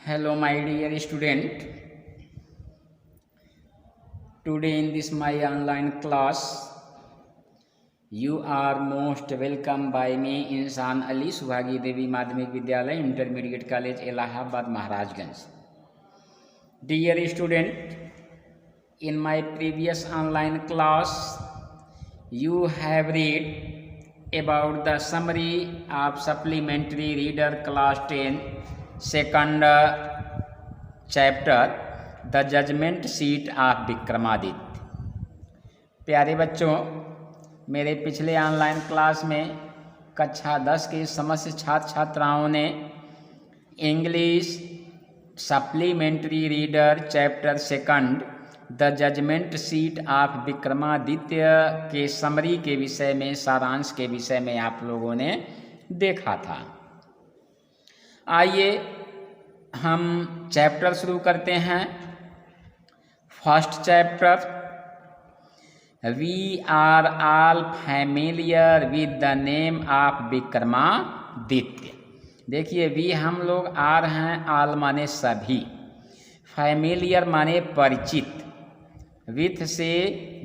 Hello, my dear student. Today in this my online class, you are most welcome by me, इंसान अली, सुहागी देवी माध्यमिक विद्यालय, intermediate college, Allahabad, Maharajganj. Dear student, in my previous online class, you have read about the summary of supplementary reader class 10 second chapter the judgement seat of Vikramaditya. प्यारे बच्चों, मेरे पिछले online class में कक्षा 10 के समस्त छात्र छात्राओं ने English supplementary reader chapter second the judgement seat of Vikramaditya के समरी के विषय में, सारांश के विषय में आप लोगों ने देखा था. आइए हम चैप्टर शुरू करते हैं. First chapter, we are all familiar with the name of Vikramaditya. देखिए, वी हम लोग आर हैं, ऑल माने सभी, फैमिलियर माने परिचित, विथ से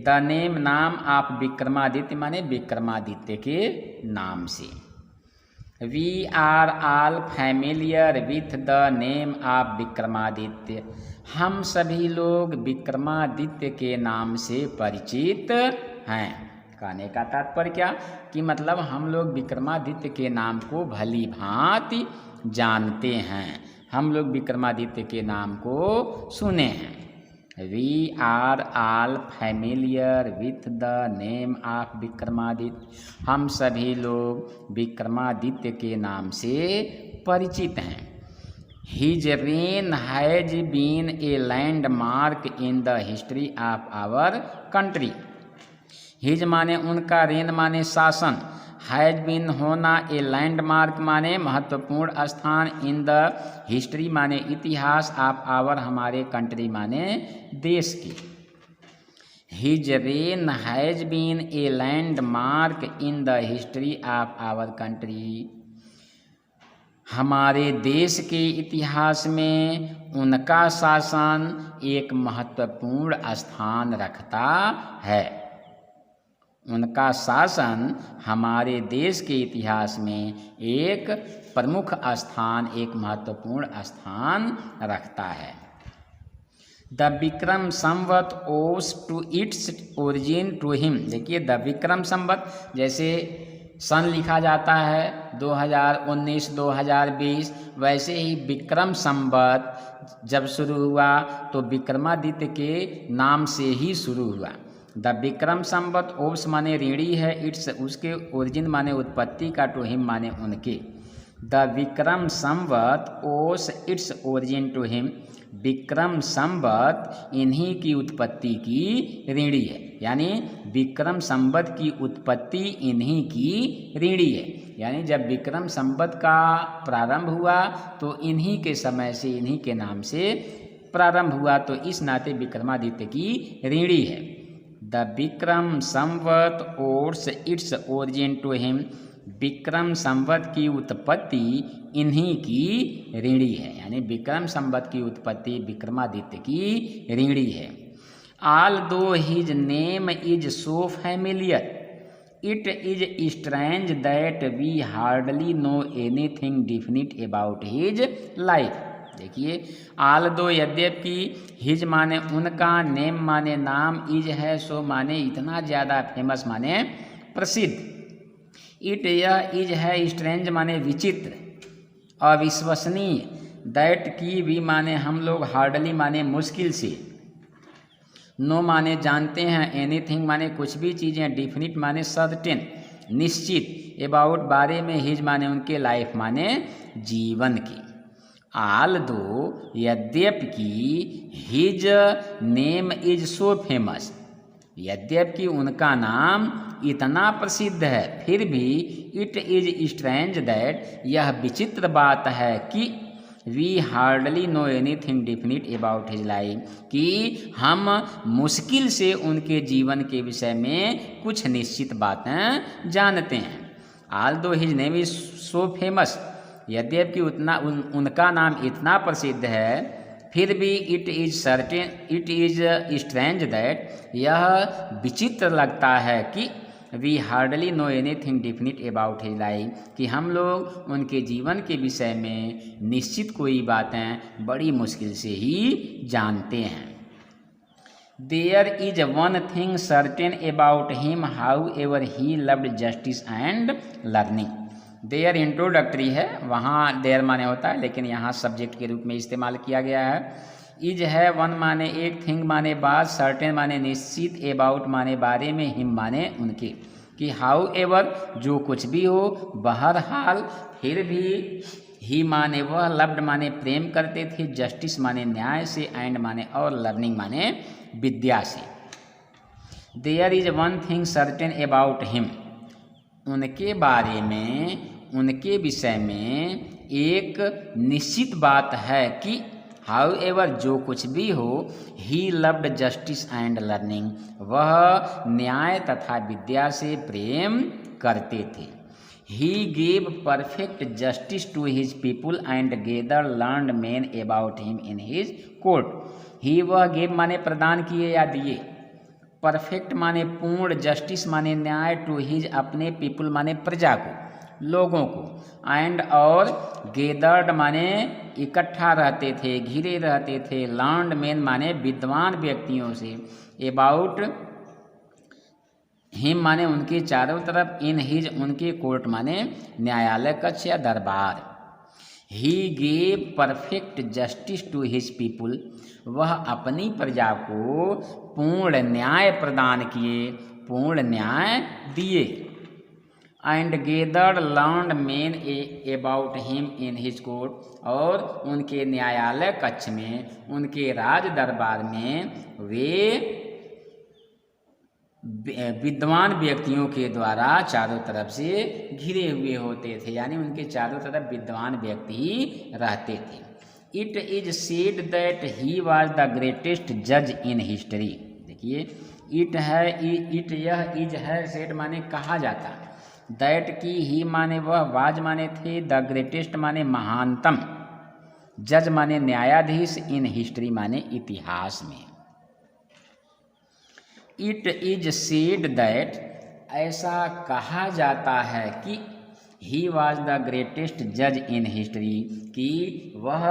द नेम नाम ऑफ विक्रमादित्य माने विक्रमादित्य के नाम से. We are all familiar with the name of Vikramaditya. हम सभी लोग विक्रमादित्य के नाम से परिचित हैं. कहने का तात्पर्य क्या कि मतलब हम लोग विक्रमादित्य के नाम को भली भांति जानते हैं, हम लोग विक्रमादित्य के नाम को सुने हैं. We are all familiar with the name of Vikramaditya. हम सभी लोग विक्रमादित्य के नाम से परिचित हैं. His reign has been a landmark in the history of our country. His माने उनका, रेन माने शासन, हैज बीन होना, ए लैंडमार्क माने महत्वपूर्ण स्थान, इन द हिस्ट्री माने इतिहास, ऑफ आवर हमारे, कंट्री माने देश की. His reign has been a landmark in the history of our country. हमारे देश के इतिहास में उनका शासन एक महत्वपूर्ण स्थान रखता है. उनका शासन हमारे देश के इतिहास में एक प्रमुख स्थान, एक महत्वपूर्ण स्थान रखता है. The Vikram Samvat owes to its origin to him. देखिए, द विक्रम संवत, जैसे सन लिखा जाता है 2019 2020, वैसे ही विक्रम संवत जब शुरू हुआ तो विक्रमादित्य के नाम से ही शुरू हुआ. द विक्रम संवत, ओप्स माने ऋणी है, इट्स उसके, ओरिजिन माने उत्पत्ति का, टू हिम माने उनके. The Vikram Samvat owes its origin to him. Vikram Samvat इन्हीं की उत्पत्ति की ऋणी है, यानी विक्रम संवत की उत्पत्ति इन्हीं की ऋणी है. यानी जब विक्रम संवत का प्रारंभ हुआ तो इन्हीं के समय से, इन्हीं के नाम से प्रारंभ हुआ, तो इस नाते विक्रमादित्य की ऋणी है. The Vikram Samvat owes its origin to him. Vikram Samvat की उत्पत्ति इन्हीं की ऋणी है, यानी विक्रम संवत की उत्पत्ति विक्रमादित्य की ऋणी है. Although his name is so familiar, it is strange that we hardly know anything definite about his life. देखिए, ऑल दो यद्यपि, हिज माने उनका, नेम माने नाम, इज है, सो माने इतना ज़्यादा, फेमस माने प्रसिद्ध, इट यह इज है, स्ट्रेंज माने विचित्र, अविश्वसनीय, दैट की, वी माने हम लोग, हार्डली माने मुश्किल से, नो माने जानते हैं, एनीथिंग माने कुछ भी चीज़ें, डिफिनिट माने सर्टेन, निश्चित, अबाउट बारे में, हिज माने उनके, लाइफ माने जीवन की. ऑल दो यद्यपि, his name is so famous, यद्यपि उनका नाम इतना प्रसिद्ध है, फिर भी इट इज स्ट्रेंज दैट, यह विचित्र बात है कि, we hardly know anything definite about his life, कि हम मुश्किल से उनके जीवन के विषय में कुछ निश्चित बातें जानते हैं. ऑल दो his name is so famous, यद्यपि उनका नाम इतना प्रसिद्ध है, फिर भी इट इज़ स्ट्रेंज दैट, यह विचित्र लगता है कि we hardly know anything definite about his life, कि हम लोग उनके जीवन के विषय में निश्चित कोई बातें बड़ी मुश्किल से ही जानते हैं। There is one thing certain about him, however he loved justice and learning. There introductory है, वहाँ देयर माने होता है, लेकिन यहाँ सब्जेक्ट के रूप में इस्तेमाल किया गया है। इज है वन माने एक, थिंग माने बात, सर्टेन माने निश्चित, अबाउट माने बारे में, हिम माने उनके, कि हाउ एवर जो कुछ भी हो, बहरहाल फिर भी, ही माने वह, लव्ड माने प्रेम करते थे, जस्टिस माने न्याय से, एंड माने और, लर्निंग माने विद्या से। There is one thing certain about him, उनके बारे में, उनके विषय में एक निश्चित बात है कि हाउ एवर जो कुछ भी हो, he loved justice and learning, वह न्याय तथा विद्या से प्रेम करते थे। He gave perfect justice to his people and gather learned man about him in his court. He वह गेव माने प्रदान किए या दिए, परफेक्ट माने पूर्ण, जस्टिस माने न्याय, टू हिज अपने, पीपुल माने प्रजा को, लोगों को, एंड और, गेदर्ड माने इकट्ठा रहते थे, घिरे रहते थे, लर्नड मैन माने विद्वान व्यक्तियों से, अबाउट हिम माने उनके चारों तरफ, इन हिज उनके, कोर्ट माने न्यायालय कक्ष या दरबार। He gave perfect justice to his people, वह अपनी प्रजा को पूर्ण न्याय प्रदान किए, पूर्ण न्याय दिए। And gathered learned man about him in his court, और उनके न्यायालय कक्ष में, उनके राज दरबार में वे विद्वान व्यक्तियों के द्वारा चारों तरफ से घिरे हुए होते थे, यानी उनके चारों तरफ विद्वान व्यक्ति ही रहते थे। It is said that he was the greatest जज इन हिस्ट्री। देखिए, इट है, इट यह, इज है, सेड माने कहा जाता, दैट की, ही माने वह, वाज माने थे, द ग्रेटेस्ट माने महानतम, जज माने न्यायाधीश, इन हिस्ट्री माने इतिहास में। इट इज सेड दैट, ऐसा कहा जाता है कि, ही वॉज द ग्रेटेस्ट जज इन हिस्ट्री, कि वह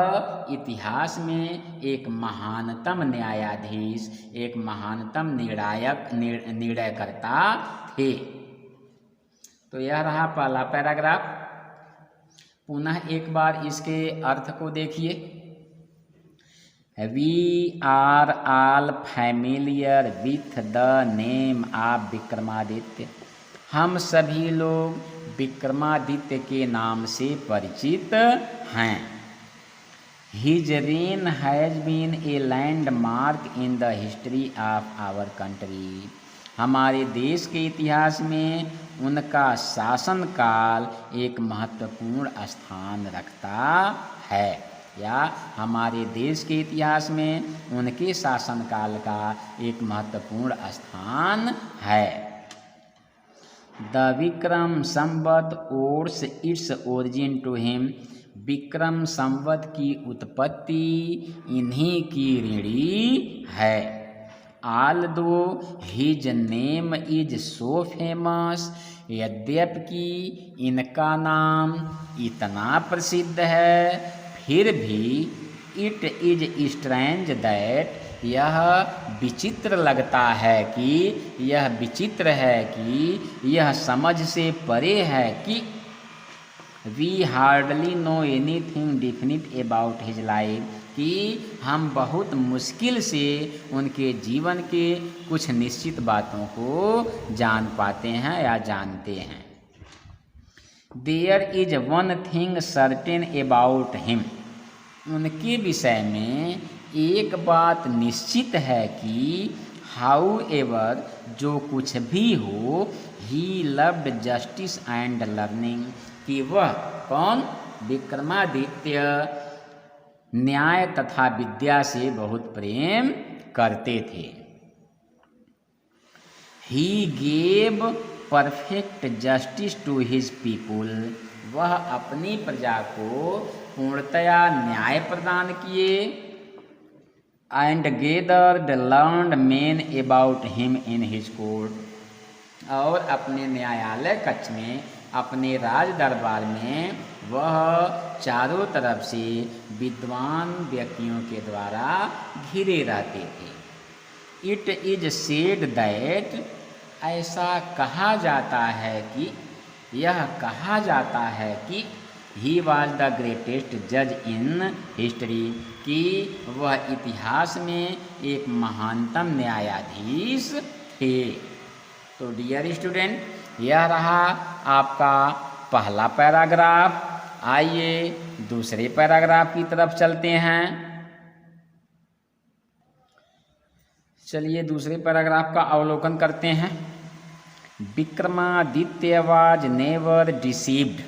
इतिहास में एक महानतम न्यायाधीश, एक महानतम निर्णयकर्ता थे। तो यह रहा पहला पैराग्राफ। पुनः एक बार इसके अर्थ को देखिए। We are all familiar with the name of Vikramaditya, हम सभी लोग विक्रमादित्य के नाम से परिचित हैं। His reign has been a landmark in the history of our country, हमारे देश के इतिहास में उनका शासनकाल एक महत्वपूर्ण स्थान रखता है, या हमारे देश के इतिहास में उनके शासनकाल का एक महत्वपूर्ण स्थान है। The Vikram Samvat owes its origin to him, Vikram Samvat की उत्पत्ति इन्हीं की ऋणी है। Although his name is so famous, यद्यपि इनका नाम इतना प्रसिद्ध है, फिर भी इट इज स्ट्रेंज दैट, यह विचित्र लगता है कि, यह विचित्र है कि, यह समझ से परे है कि, we hardly know anything definite about his life, कि हम बहुत मुश्किल से उनके जीवन के कुछ निश्चित बातों को जान पाते हैं या जानते हैं। There is one thing certain about him, उनके विषय में एक बात निश्चित है कि, हाउ एवर जो कुछ भी हो, he loved justice and learning, कि वह कौन, विक्रमादित्य न्याय तथा विद्या से बहुत प्रेम करते थे। He gave perfect justice to his people, वह अपनी प्रजा को पूर्णतया न्याय प्रदान किए and gathered learned men about him in his court, और अपने न्यायालय कक्ष में, अपने राज दरबार में वह चारों तरफ से विद्वान व्यक्तियों के द्वारा घिरे रहते थे। इट इज सेड दैट, ऐसा कहा जाता है कि, यह कहा जाता है कि ही वॉज द ग्रेटेस्ट जज इन हिस्ट्री, कि वह इतिहास में एक महानतम न्यायाधीश थे। तो डियर स्टूडेंट, यह रहा आपका पहला पैराग्राफ। आइए दूसरे पैराग्राफ की तरफ चलते हैं। चलिए दूसरे पैराग्राफ का अवलोकन करते हैं। Vikramaditya was never deceived,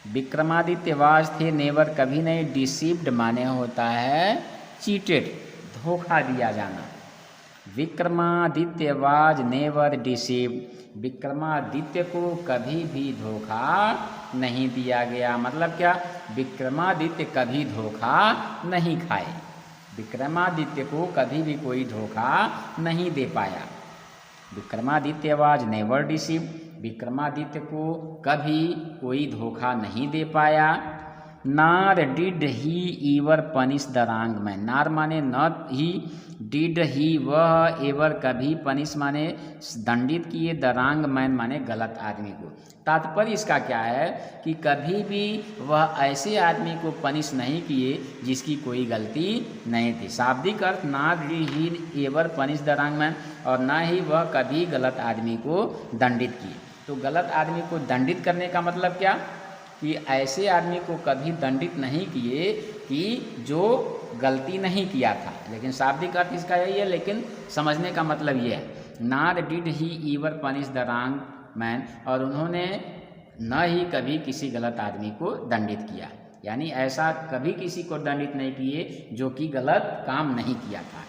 Vikramaditya was थे नेवर कभी नहीं, डिसीव्ड माने होता है चीटेड, धोखा दिया जाना। Vikramaditya was never deceived, Vikramaditya को कभी भी धोखा नहीं दिया गया। मतलब क्या, विक्रमादित्य कभी धोखा नहीं खाए, विक्रमादित्य को कभी भी कोई धोखा नहीं दे पाया। Vikramaditya was never deceived, Vikramaditya को कभी कोई धोखा नहीं दे पाया। नार did he ever punish the wrong man, नार माने न ही, डिड ही वह, एवर कभी, पनिश माने दंडित किए, द रॉन्ग मैन माने गलत आदमी को। तात्पर्य इसका क्या है कि कभी भी वह ऐसे आदमी को पनिश नहीं किए जिसकी कोई गलती नहीं थी। शाब्दिक अर्थ, ना did he ever punish the wrong man, और ना ही वह कभी गलत आदमी को दंडित किए। तो गलत आदमी को दंडित करने का मतलब क्या, कि ऐसे आदमी को कभी दंडित नहीं किए कि जो गलती नहीं किया था। लेकिन शाब्दिक अर्थ इसका यही है, लेकिन समझने का मतलब ये है, not did he ईवर punish the wrong man, और उन्होंने न ही कभी किसी गलत आदमी को दंडित किया, यानी ऐसा कभी किसी को दंडित नहीं किए जो कि गलत काम नहीं किया था।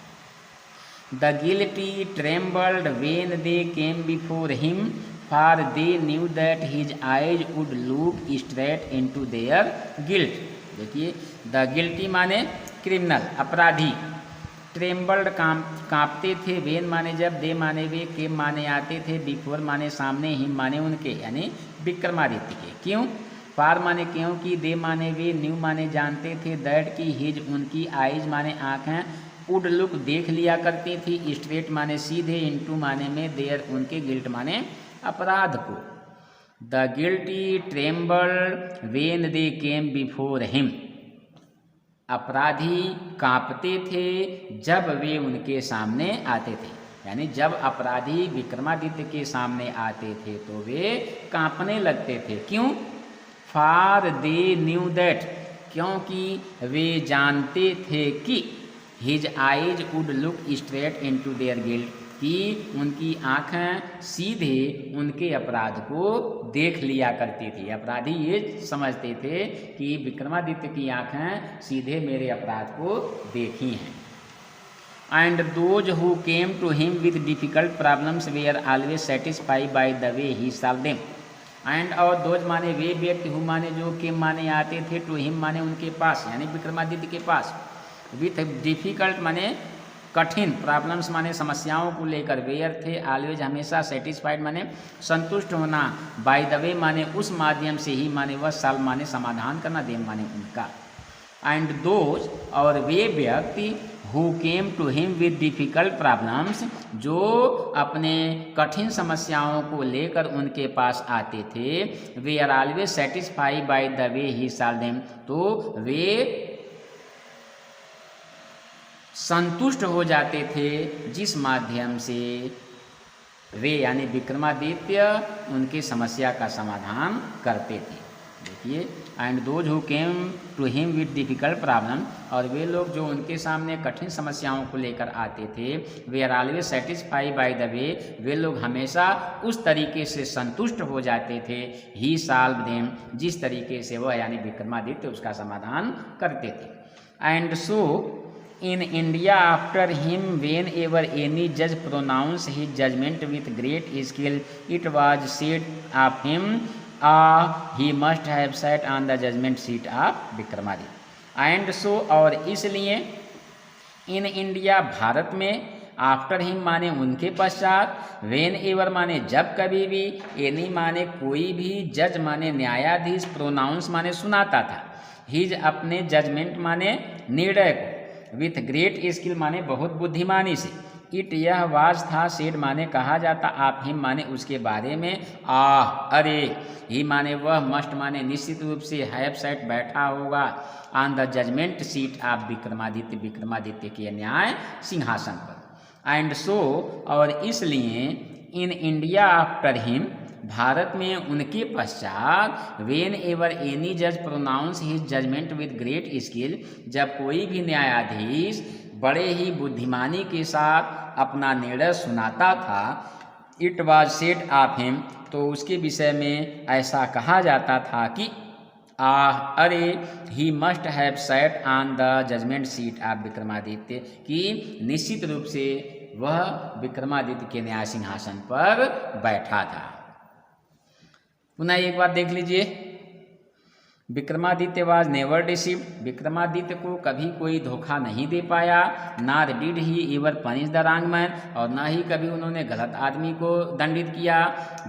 The guilty trembled when they came before him, for they knew that his eyes would look straight into their guilt। देखिए, द गिल्टी माने क्रिमिनल, अपराधी, ट्रेम्बल्ड कांपते थे, वेन माने जब, दे माने वे, केम माने आते थे, बिफोर माने सामने, हिम माने उनके यानी विक्रमादित्य के। क्यों, फार माने क्योंकि, दे माने वे, न्यू माने जानते थे, दैट की हिज उनकी, आइज माने आँखें, वुड लुक देख लिया करती थी, स्ट्रेट माने सीधे, इनटू माने में, देयर उनके, गिल्ट माने अपराध को। The guilty trembled when they came before him, अपराधी कांपते थे जब वे उनके सामने आते थे, यानी जब अपराधी विक्रमादित्य के सामने आते थे तो वे कांपने लगते थे। क्यों, फार दे न्यू दैट, क्योंकि वे जानते थे कि, his eyes would look straight into their guilt, कि उनकी आँखें सीधे उनके अपराध को देख लिया करती थी। अपराधी ये समझते थे कि विक्रमादित्य की आँखें सीधे मेरे अपराध को देखी हैं। And those who came to him with difficult problems were always satisfied by the way he solve them. And और दोज माने वे व्यक्ति, हु माने जो, केम माने आते थे, टू हिम माने उनके पास यानी विक्रमादित्य के पास, विथ डिफिकल्ट माने कठिन, प्रॉब्लम्स माने समस्याओं को लेकर, वेयर थे ऑलवेज हमेशा, सेटिस्फाइड माने संतुष्ट होना, बाय द वे माने उस माध्यम से ही, माने वह, सॉल्व माने समाधान करना, देम माने उनका। एंड दोज और वे व्यक्ति, who came to him with difficult problems, जो अपने कठिन समस्याओं को लेकर उनके पास आते थे, वे are always satisfied by the way he solve them, तो वे संतुष्ट हो जाते थे जिस माध्यम से वे यानी विक्रमादित्य उनकी समस्या का समाधान करते थे। देखिए, and those who came to him with difficult problem, और वे लोग जो उनके सामने कठिन समस्याओं को लेकर आते थे, वे are always satisfied by the way, वे लोग हमेशा उस तरीके से संतुष्ट हो जाते थे, ही सॉल्व देम, जिस तरीके से वह यानी विक्रमादित्य उसका समाधान करते थे। And so in India after him whenever any judge pronounced his judgment with great skill, it was said of him he must have sat on the judgement seat of Vikramaditya. And so, और इसलिए in India, Bharat में, after him माने उनके पश्चात, when ever माने जब कभी भी, एनी माने कोई भी, जज माने न्यायाधीश, प्रोनाउंस माने सुनाता था, हिज अपने, जजमेंट माने निर्णय को, विथ ग्रेट स्किल माने बहुत बुद्धिमानी से, इट यह वाज था, सेड माने कहा जाता, आप हिम माने उसके बारे में, अरे, ही माने वह, मस्ट माने निश्चित रूप से, हैव सैट बैठा होगा, on the judgement seat of Vikramaditya, Vikramaditya के न्याय सिंहासन पर। एंड सो, और इसलिए इन इंडिया आफ्टर हिम, भारत में उनके पश्चात, वेन एवर एनी जज pronounce his judgement with great skill, जब कोई भी न्यायाधीश बड़े ही बुद्धिमानी के साथ अपना निर्णय सुनाता था, it was said of him, तो उसके विषय में ऐसा कहा जाता था कि अरे, he must have sat on the judgement seat of Vikramaditya, कि निश्चित रूप से वह विक्रमादित्य के न्याय सिंहासन पर बैठा था। पुनः एक बात देख लीजिए, Vikramaditya was never deceived, Vikramaditya को कभी कोई धोखा नहीं दे पाया, नार did he ever punish the wrong man, और ना ही कभी उन्होंने गलत आदमी को दंडित किया।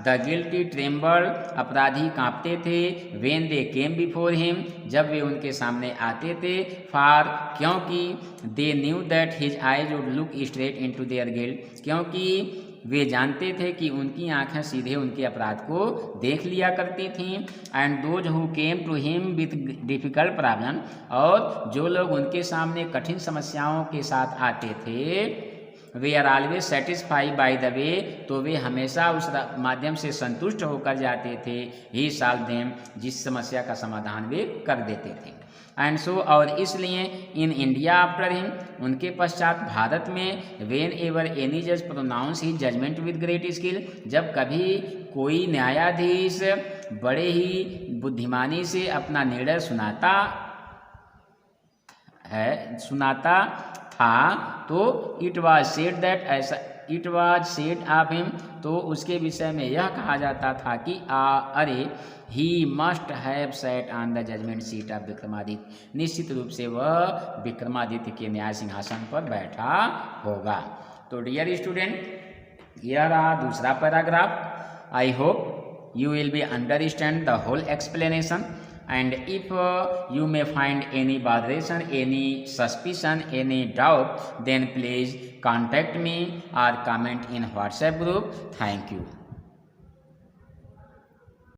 द गिल्टी ट्रेम्बल, अपराधी कांपते थे, when they came before him, जब वे उनके सामने आते थे, फॉर, क्योंकि, they knew that his eyes would look straight into their guilt, क्योंकि वे जानते थे कि उनकी आंखें सीधे उनके अपराध को देख लिया करती थीं। And those who came to him with difficult problem, और जो लोग उनके सामने कठिन समस्याओं के साथ आते थे, वे are always satisfied by the way, तो वे हमेशा उस माध्यम से संतुष्ट होकर जाते थे, ही सॉल्व देम, जिस समस्या का समाधान वे कर देते थे। एंड सो, और इसलिए इन इंडिया आफ्टर हिम, उनके पश्चात भारत में, वेन एवर एनी जज pronounce he judgement with great skill, जब कभी कोई न्यायाधीश बड़े ही बुद्धिमानी से अपना निर्णय सुनाता था, तो इट वाज सेड दैट, ऐसा it was said of him, तो उसके विषय में यह कहा जाता था कि अरे, he must have sat on the judgement seat of Vikramaditya, निश्चित रूप से वह विक्रमादित्य के न्याय सिंहासन पर बैठा होगा। तो डियर स्टूडेंट, यह रहा दूसरा paragraph. I hope you will be understand the whole explanation, and if you may find any botheration, any suspicion, any doubt, then please contact me or comment in WhatsApp group. Thank you.